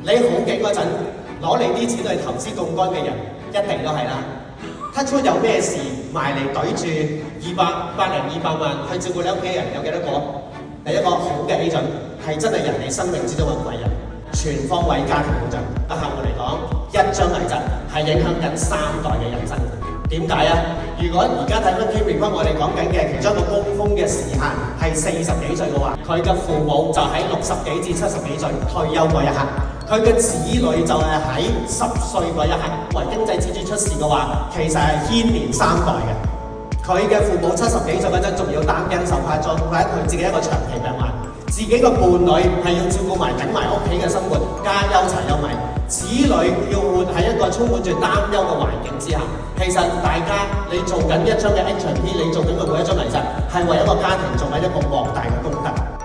你好景嗰陣攞你啲錢去投資槓桿嘅人，一定都係啦。突出有咩事埋嚟對住200萬去照顧你屋企人，有幾多個？第一個好嘅 agent 係真係人哋生命之中嘅貴人，全方位家庭保障。對客戶嚟講，一張危疾係影響緊3代嘅人生。點解啊？如果而家睇翻 Key Report， 我哋講緊嘅其中一個高峰嘅時限係40幾歲嘅話，佢嘅父母就喺60幾至70幾歲退休嗰一刻，佢嘅子女就係喺10歲嗰一刻，為經濟支柱出事嘅話，其實係牽連3代嘅。佢嘅父母70幾歲嗰陣，仲要擔驚受怕，再或者佢自己一個長期病患，自己個伴侶係要照顧埋頂埋屋企嘅生活，家憂柴憂米，子女要活喺一個充滿住擔憂嘅環境之下。其實大家你做緊一張嘅 H&P， 你做緊嘅每一張危疾，係為一個家庭做緊一個莫大嘅功德。